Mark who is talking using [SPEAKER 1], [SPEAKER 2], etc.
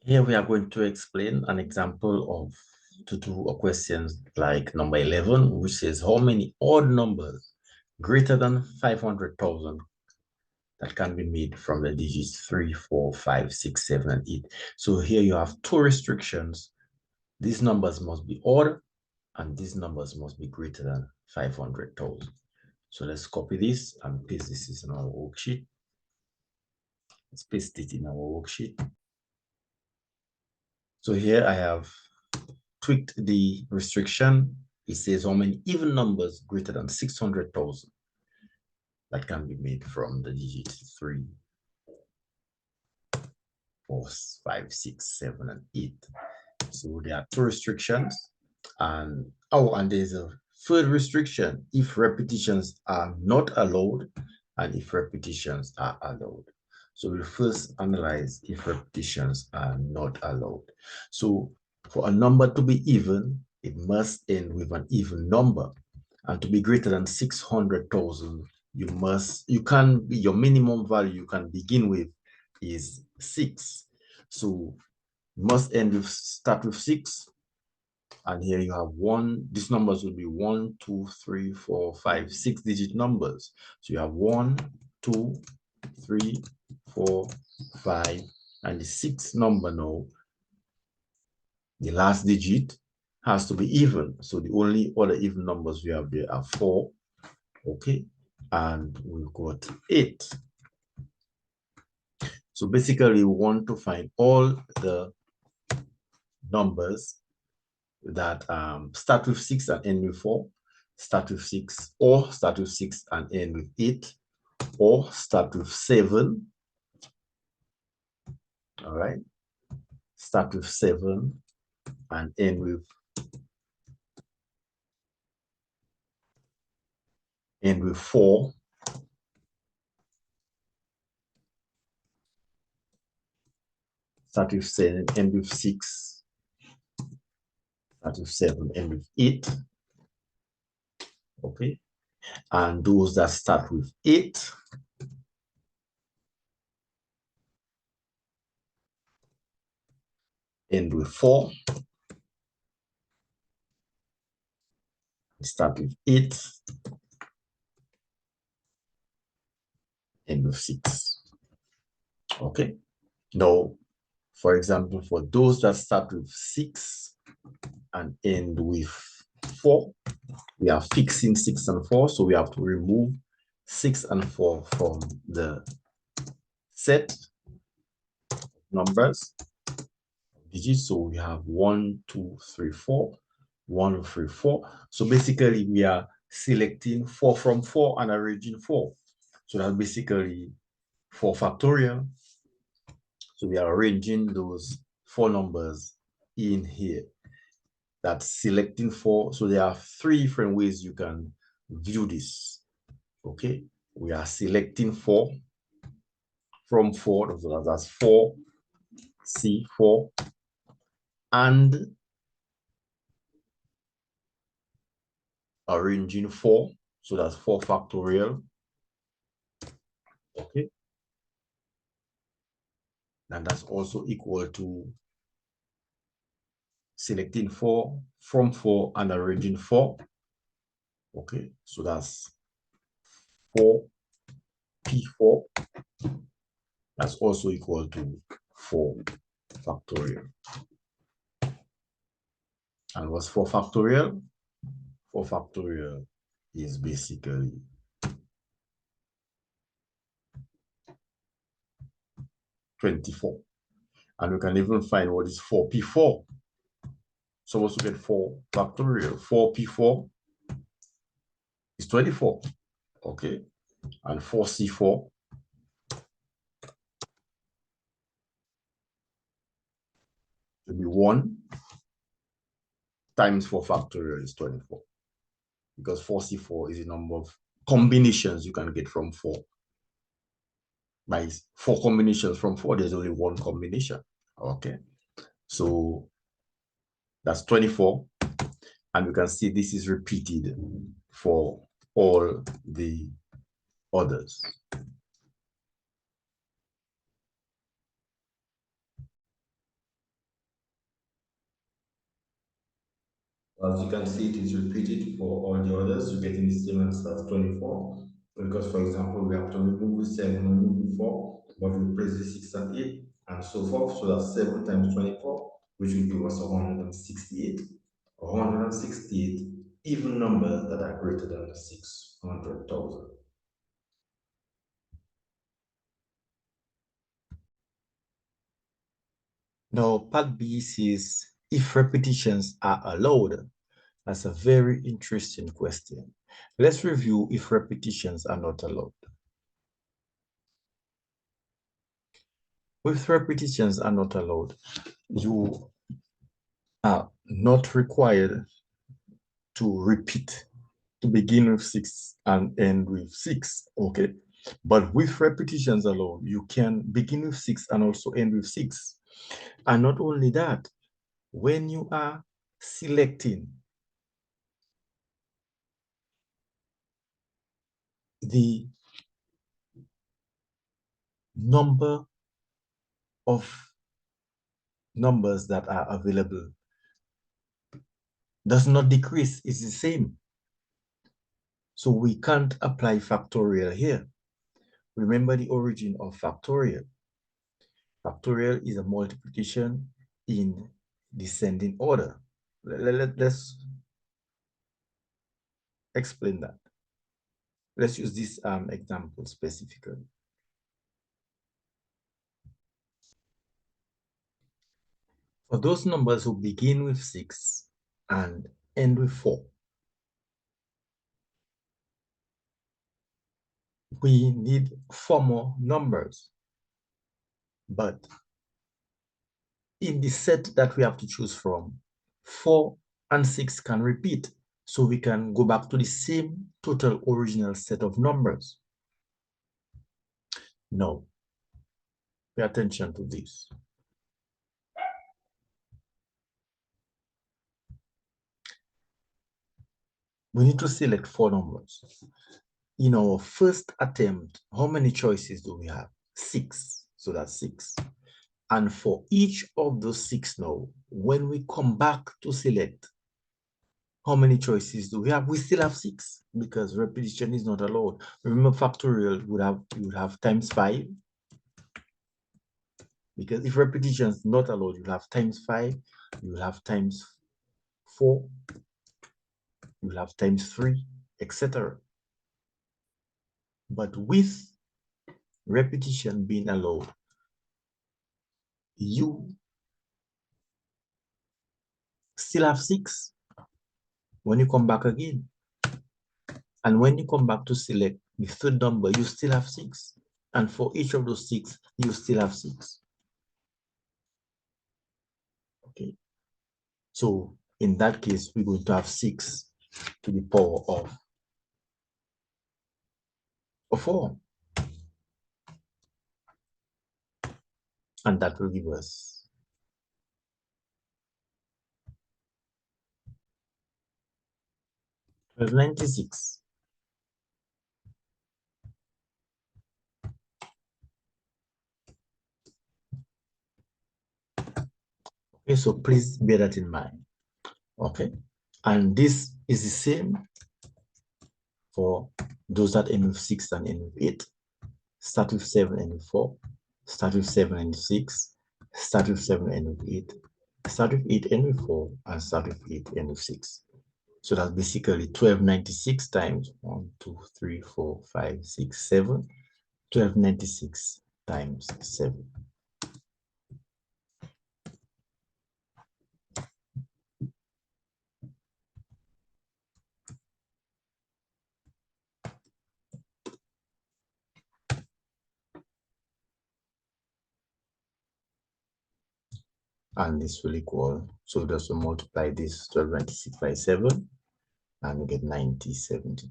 [SPEAKER 1] Here we are going to explain an example of to do a question like number 11, which says how many odd numbers greater than 500,000 that can be made from the digits 3, 4, 5, 6, 7, and 8. So here you have two restrictions. These numbers must be odd and these numbers must be greater than 500,000. So let's copy this and paste this in our worksheet. Let's paste it in our worksheet. So here I have tweaked the restriction. It says how many even numbers greater than 600,000 that can be made from the digits 3, 4, 5, 6, 7, and 8. So there are two restrictions. And there's a third restriction if repetitions are not allowed and if repetitions are allowed. So we'll first analyze if repetitions are not allowed. So for a number to be even, it must end with an even number. And to be greater than 600,000, your minimum value you can begin with is 6. So you must start with 6. And here you have one, these numbers will be 1, 2, 3, 4, 5, 6-digit numbers. So you have 1, 2, 3, 4, 5, and the 6th number now, the last digit has to be even. So the only other even numbers we have there are 4, okay? And we've got 8. So basically we want to find all the numbers that start with 6 and end with 4, start with 6, or start with 6 and end with 8, or start with 7. All right. Start with 7 and end with 4. Start with 7, end with 6. Start with 7, end with 8. Okay. And those that start with 8 end with 4. Start with 8. End with 6. Okay. Now, for example, for those that start with 6 and end with 4, we are fixing 6 and 4, so we have to remove 6 and 4 from the set numbers digits. So we have 1, 2, 3, 4, 1, 3, 4. So basically we are selecting 4 from 4 and arranging 4. So that's basically 4 factorial. So we are arranging those 4 numbers in here. That's selecting 4. So there are 3 different ways you can view this. Okay, we are selecting 4 from 4. So that's 4, C4, and arranging 4. So that's 4 factorial. Okay, and that's also equal to selecting 4 from 4 and arranging 4. Okay, so that's 4 P4. That's also equal to 4 factorial. And what's 4 factorial? 4 factorial is basically 24. And we can even find what is 4P4. So once we get 4 factorial, 4P4 is 24. Okay. And 4C4 will be 1 times 4 factorial is 24. Because 4C4 is a number of combinations you can get from 4. By 4 combinations from 4, there's only 1 combination. Okay. So that's 24. And we can see this is repeated for all the others. As you can see, it is repeated for all the others. You're getting the same answer as 24. Because, for example, we have to remove the 7, remove the 4, but replace the 6 and 8, and so forth. So that's 7 times 24, which will give us 168. 168 even numbers that are greater than 600,000. Now, part B says if repetitions are allowed. That's a very interesting question. Let's review if repetitions are not allowed. If repetitions are not allowed, you are not required to repeat to begin with 6 and end with 6, okay? But with repetitions allowed, you can begin with 6 and also end with 6. And not only that, when you are selecting the number of numbers that are available does not decrease, it's the same. So we can't apply factorial here. Remember the origin of factorial. Factorial is a multiplication in descending order. Let's explain that. Let's use this example specifically. For those numbers who begin with 6 and end with 4, we need 4 more numbers. But in the set that we have to choose from, 4 and 6 can repeat. So we can go back to the same total original set of numbers. Now, pay attention to this. We need to select 4 numbers. In our first attempt, how many choices do we have? 6. So that's 6. And for each of those 6 now, when we come back to select, how many choices do we have? We still have 6 because repetition is not allowed. Remember, factorial you would have times 5. Because if repetition is not allowed, you'll have times 5, you'll have times 4, you'll have times 3, etc. But with repetition being allowed, you still have 6 when you come back again. And when you come back to select the third number, you still have 6. And for each of those 6, you still have 6. Okay. So in that case, we're going to have 6 to the power of 4. And that will give us 1296. Okay, so please bear that in mind. Okay, and this is the same for those that end with 6 and end with 8. Start with 7 and with 4. Start with 7 and with 6. Start with 7 and with 8. Start with 8 and with 4. And start with 8 and with 6. So that's basically 1296 times 1, 2, 3, 4, 5, 6, 7. 1296 times 7. And this will equal, so just to multiply this 1296 by 7, and we get 9072.